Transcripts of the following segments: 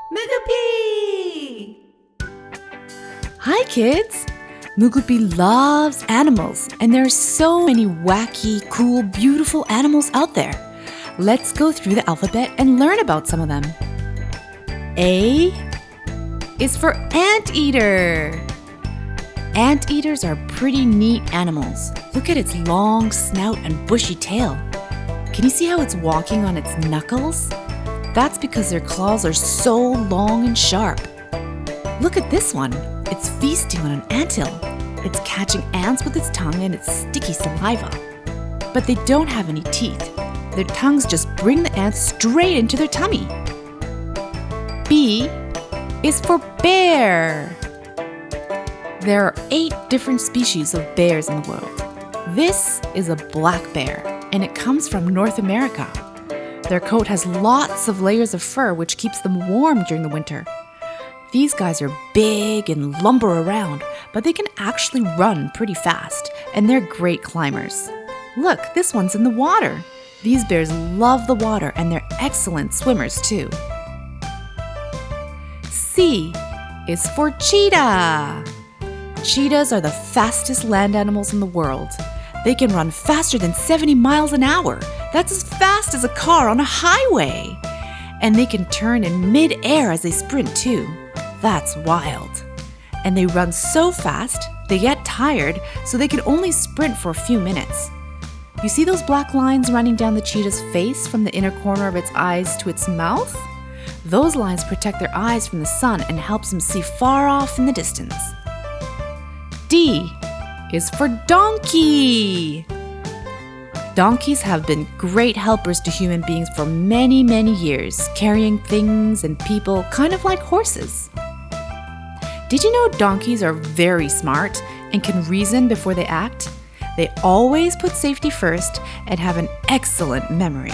Moogoopi! Hi kids! Moogoopi loves animals, and there are so many wacky, cool, beautiful animals out there. Let's go through the alphabet and learn about some of them. A is for Anteater. Anteaters are pretty neat animals. Look at its long snout and bushy tail. Can you see how it's walking on its knuckles? That's because their claws are so long and sharp. Look at this one. It's feasting on an anthill. It's catching ants with its tongue and its sticky saliva. But they don't have any teeth. Their tongues just bring the ants straight into their tummy. B is for bear. There are 8 different species of bears in the world. This is a black bear, and it comes from North America. Their coat has lots of layers of fur, which keeps them warm during the winter. These guys are big and lumber around, but they can actually run pretty fast, and they're great climbers. Look, this one's in the water. These bears love the water, and they're excellent swimmers too. C is for cheetah. Cheetahs are the fastest land animals in the world. They can run faster than 70 miles an hour. That's as fast as a car on a highway. And they can turn in mid-air as they sprint too. That's wild. And they run so fast, they get tired, so they can only sprint for a few minutes. You see those black lines running down the cheetah's face from the inner corner of its eyes to its mouth? Those lines protect their eyes from the sun and helps them see far off in the distance. D is for donkey. Donkeys have been great helpers to human beings for many, many years, carrying things and people kind of like horses. Did you know donkeys are very smart and can reason before they act? They always put safety first and have an excellent memory.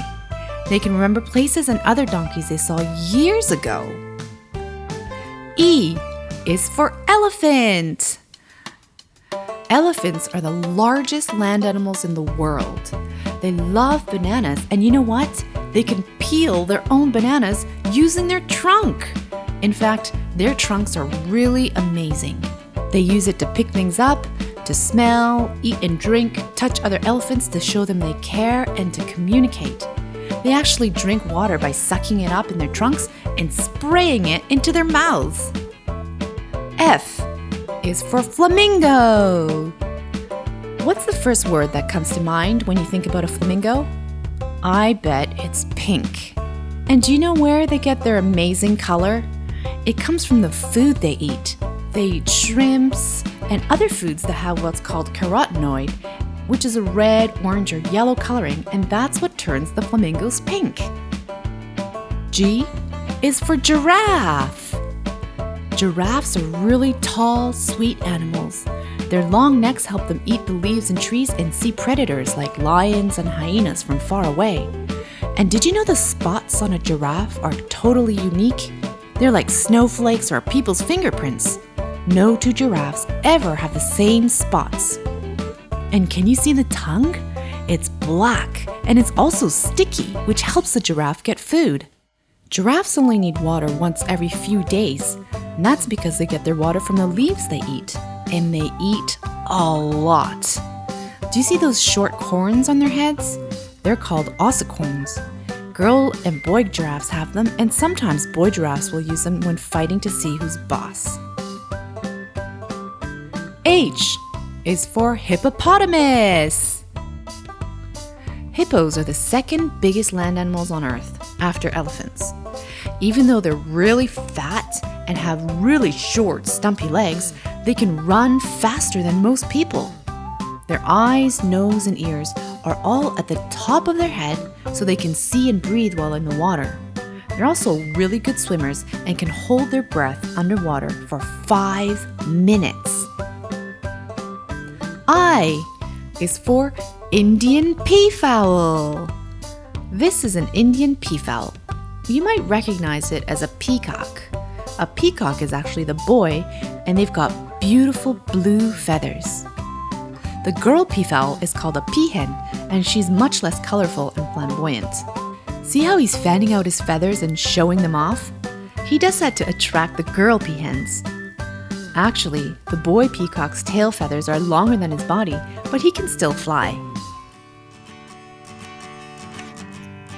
They can remember places and other donkeys they saw years ago. E is for elephant. Elephants are the largest land animals in the world. They love bananas, and you know what? They can peel their own bananas using their trunk. In fact, their trunks are really amazing. They use it to pick things up, to smell, eat and drink, touch other elephants to show them they care, and to communicate. They actually drink water by sucking it up in their trunks and spraying it into their mouths. F is for flamingo. What's the first word that comes to mind when you think about a flamingo? I bet it's pink. And do you know where they get their amazing color? It comes from the food they eat. They eat shrimps and other foods that have what's called carotenoid, which is a red, orange, or yellow coloring, and that's what turns the flamingos pink. G is for giraffe. Giraffes are really tall, sweet animals. Their long necks help them eat the leaves and trees and see predators like lions and hyenas from far away. And did you know the spots on a giraffe are totally unique? They're like snowflakes or people's fingerprints. No 2 giraffes ever have the same spots. And can you see the tongue? It's black, and it's also sticky, which helps the giraffe get food. Giraffes only need water once every few days, and that's because they get their water from the leaves they eat, and they eat a lot. Do you see those short horns on their heads? They're called ossicorns. Girl and boy giraffes have them, and sometimes boy giraffes will use them when fighting to see who's boss. H is for hippopotamus. Hippos are the second biggest land animals on Earth, after elephants. Even though they're really fat and have really short, stumpy legs, they can run faster than most people. Their eyes, nose, and ears are all at the top of their head so they can see and breathe while in the water. They're also really good swimmers and can hold their breath underwater for 5 minutes. I is for Indian peafowl. This is an Indian peafowl. You might recognize it as a peacock. A peacock is actually the boy, and they've got beautiful blue feathers. The girl peafowl is called a peahen, and she's much less colorful and flamboyant. See how he's fanning out his feathers and showing them off? He He does that to attract the girl peahens. Actually, the boy peacock's tail feathers are longer than his body, but he can still fly.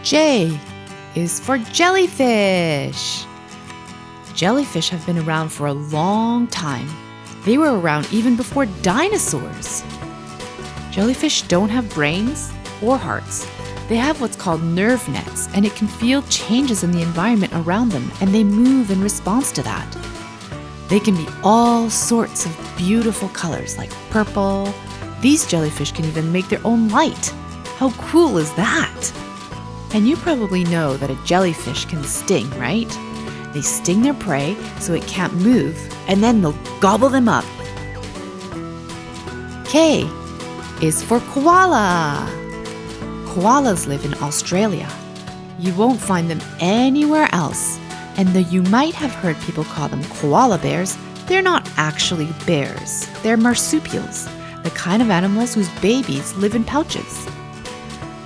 J is for jellyfish. Jellyfish have been around for a long time. They were around even before dinosaurs. Jellyfish don't have brains or hearts. They have what's called nerve nets, and it can feel changes in the environment around them, and they move in response to that. They can be all sorts of beautiful colors like purple. These jellyfish can even make their own light. How cool is that? And you probably know that a jellyfish can sting, right? They sting their prey so it can't move, and then they'll gobble them up. K is for koala. Koalas live in Australia. You won't find them anywhere else. And though you might have heard people call them koala bears, they're not actually bears. They're marsupials, the kind of animals whose babies live in pouches.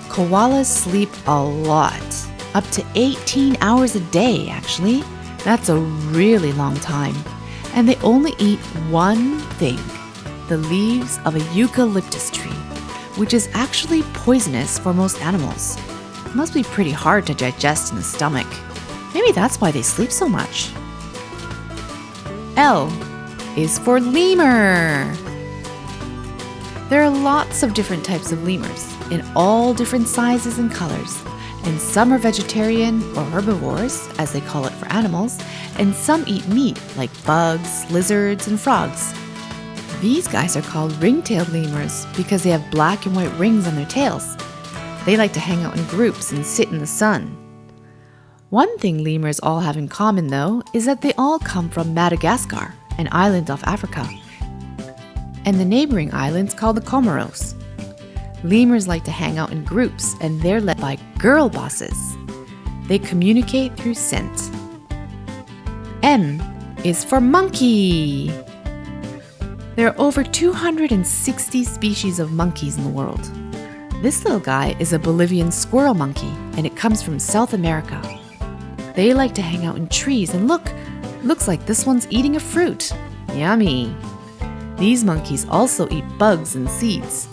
Koalas sleep a lot, up to 18 hours a day, actually. That's a really long time. And they only eat one thing, the leaves of a eucalyptus tree, which is actually poisonous for most animals. It must be pretty hard to digest in the stomach. Maybe that's why they sleep so much. L is for lemur. There are lots of different types of lemurs in all different sizes and colors, and some are vegetarian or herbivores, as they call it for animals, and some eat meat like bugs, lizards, and frogs. These guys are called ring-tailed lemurs because they have black and white rings on their tails. They like to hang out in groups and sit in the sun. One thing lemurs all have in common, though, is that they all come from Madagascar, an island off Africa, and the neighboring islands called the Comoros. Lemurs like to hang out in groups, and they're led by girl bosses. They communicate through scent. M is for monkey. There are over 260 species of monkeys in the world. This little guy is a Bolivian squirrel monkey, and it comes from South America. They like to hang out in trees, and looks like this one's eating a fruit. Yummy! These monkeys also eat bugs and seeds.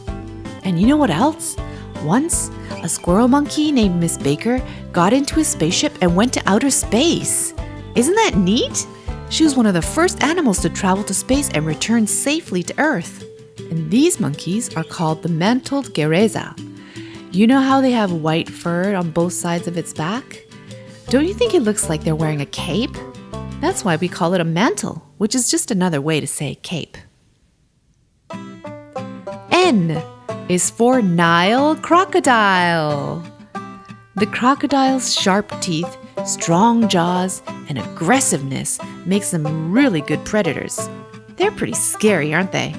And you know what else? Once, a squirrel monkey named Miss Baker got into a spaceship and went to outer space. Isn't that neat? She was one of the first animals to travel to space and return safely to Earth. And these monkeys are called the mantled gereza. You know how they have white fur on both sides of its back? Don't you think it looks like they're wearing a cape? That's why we call it a mantle, which is just another way to say cape. N is for Nile crocodile. The crocodile's sharp teeth, strong jaws, and aggressiveness makes them really good predators. They're pretty scary, aren't they?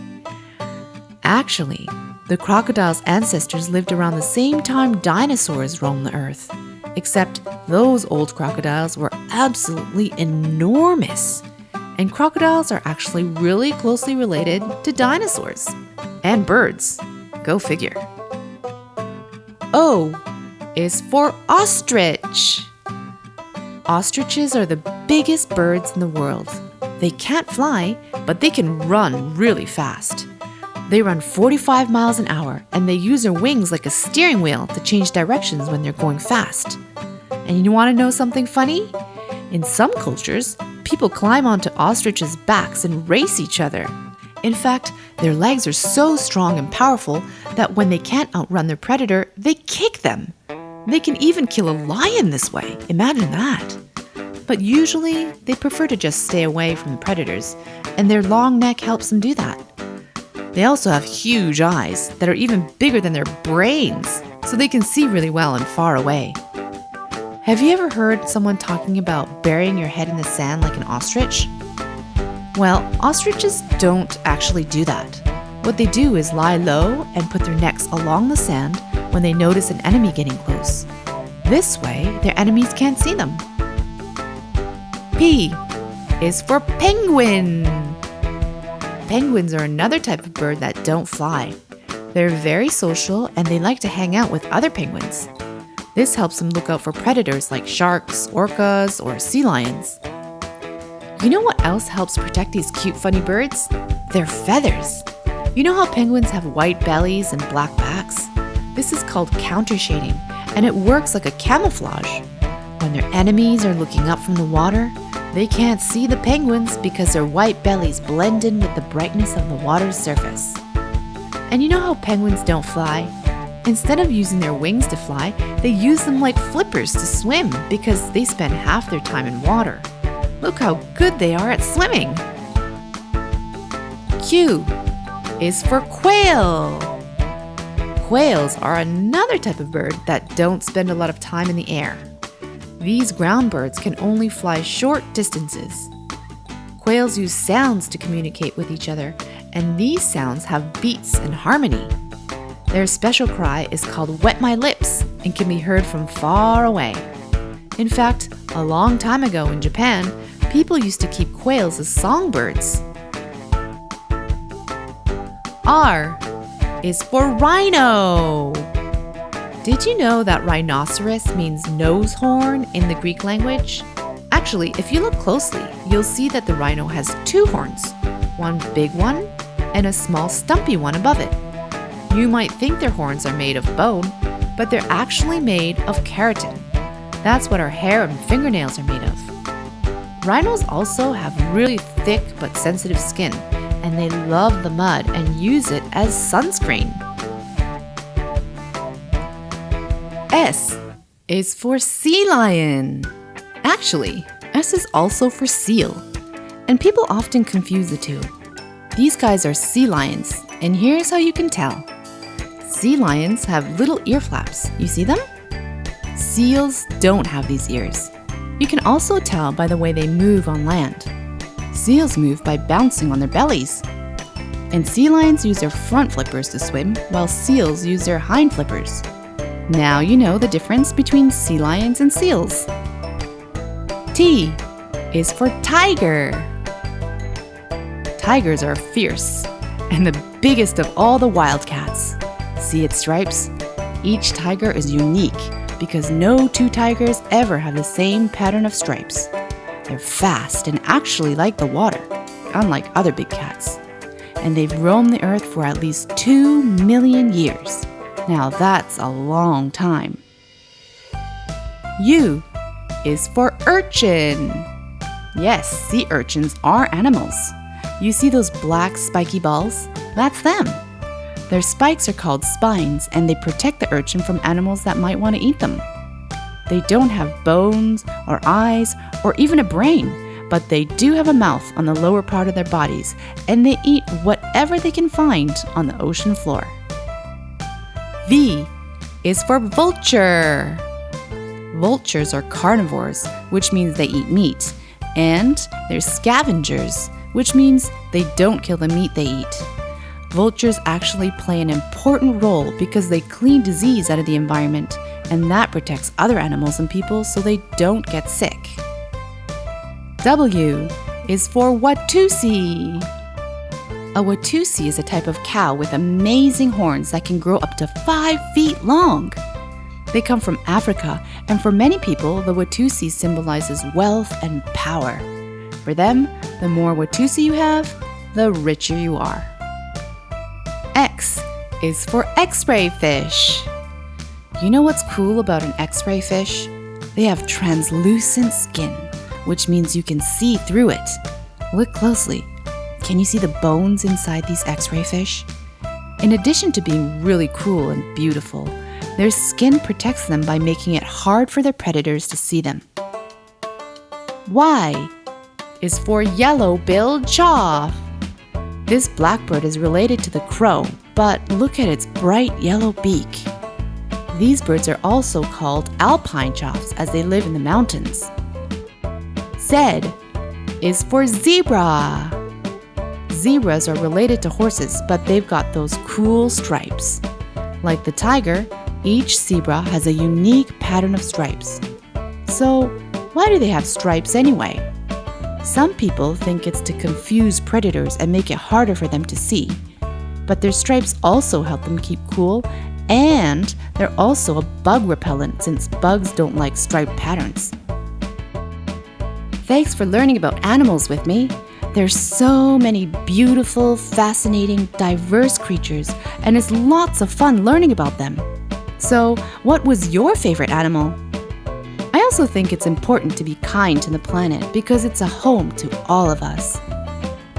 Actually, the crocodile's ancestors lived around the same time dinosaurs roamed the earth. Except those old crocodiles were absolutely enormous. And crocodiles are actually really closely related to dinosaurs. And birds. Go figure. O is for ostrich. Ostriches are the biggest birds in the world. They can't fly, but they can run really fast. They run 45 miles an hour, and they use their wings like a steering wheel to change directions when they're going fast. And you want to know something funny? In some cultures, people climb onto ostriches' backs and race each other. In fact, their legs are so strong and powerful that when they can't outrun their predator, they kick them. They can even kill a lion this way. Imagine that. But usually, they prefer to just stay away from the predators, and their long neck helps them do that. They also have huge eyes that are even bigger than their brains, so they can see really well and far away. Have you ever heard someone talking about burying your head in the sand like an ostrich? Well, ostriches don't actually do that. What they do is lie low and put their necks along the sand when they notice an enemy getting close. This way, their enemies can't see them. P is for penguin. Penguins are another type of bird that don't fly. They're very social and they like to hang out with other penguins. This helps them look out for predators like sharks, orcas, or sea lions. You know what else helps protect these cute, funny birds? Their feathers. You know how penguins have white bellies and black backs? This is called countershading, and it works like a camouflage. When their enemies are looking up from the water, they can't see the penguins because their white bellies blend in with the brightness of the water's surface. And you know how penguins don't fly? Instead of using their wings to fly, they use them like flippers to swim because they spend half their time in water. Look how good they are at swimming. Q is for quail. Quails are another type of bird that don't spend a lot of time in the air. These ground birds can only fly short distances. Quails use sounds to communicate with each other, and these sounds have beats and harmony. Their special cry is called "Wet My Lips" and can be heard from far away. In fact, a long time ago in Japan, people used to keep quails as songbirds. R is for rhino. Did you know that rhinoceros means nose horn in the Greek language? Actually, if you look closely, you'll see that the rhino has two horns, one big one and a small stumpy one above it. You might think their horns are made of bone, but they're actually made of keratin. That's what our hair and fingernails are made of. Rhinos also have really thick but sensitive skin, and they love the mud and use it as sunscreen. S is for sea lion. Actually, S is also for seal, and people often confuse the two. These guys are sea lions, and here's how you can tell. Sea lions have little ear flaps. You see them? Seals don't have these ears. You can also tell by the way they move on land. Seals move by bouncing on their bellies. And sea lions use their front flippers to swim, while seals use their hind flippers. Now you know the difference between sea lions and seals. T is for tiger. Tigers are fierce and the biggest of all the wildcats. See its stripes? Each tiger is unique because no two tigers ever have the same pattern of stripes. They're fast and actually like the water, unlike other big cats. And they've roamed the earth for at least 2 million years. Now that's a long time. U is for urchin. Yes, sea urchins are animals. You see those black spiky balls? That's them. Their spikes are called spines, and they protect the urchin from animals that might want to eat them. They don't have bones or eyes or even a brain, but they do have a mouth on the lower part of their bodies, and they eat whatever they can find on the ocean floor. V is for vulture. Vultures are carnivores, which means they eat meat, and they're scavengers, which means they don't kill the meat they eat. Vultures actually play an important role because they clean disease out of the environment, and that protects other animals and people so they don't get sick. W is for Watusi. A Watusi is a type of cow with amazing horns that can grow up to 5 feet long. They come from Africa, and for many people, the Watusi symbolizes wealth and power. For them, the more Watusi you have, the richer you are. X is for Xray fish. You know what's cool about an Xray fish? They have translucent skin, which means you can see through it. Look closely. Can you see the bones inside these Xray fish? In addition to being really cool and beautiful, their skin protects them by making it hard for their predators to see them. Y is for yellow-billed chough. This blackbird is related to the crow, but look at its bright yellow beak. These birds are also called alpine choughs as they live in the mountains. Z is for zebra. Zebras are related to horses, but they've got those cool stripes. Like the tiger, each zebra has a unique pattern of stripes. So, why do they have stripes anyway? Some people think it's to confuse predators and make it harder for them to see. But their stripes also help them keep cool, and they're also a bug repellent since bugs don't like striped patterns. Thanks for learning about animals with me. There's so many beautiful, fascinating, diverse creatures, and it's lots of fun learning about them. So, what was your favorite animal? I also think it's important to be kind to the planet because it's a home to all of us.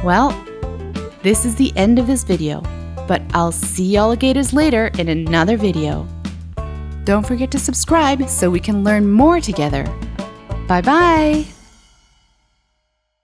Well, this is the end of this video, but I'll see alligators later in another video. Don't forget to subscribe so we can learn more together. Bye-bye!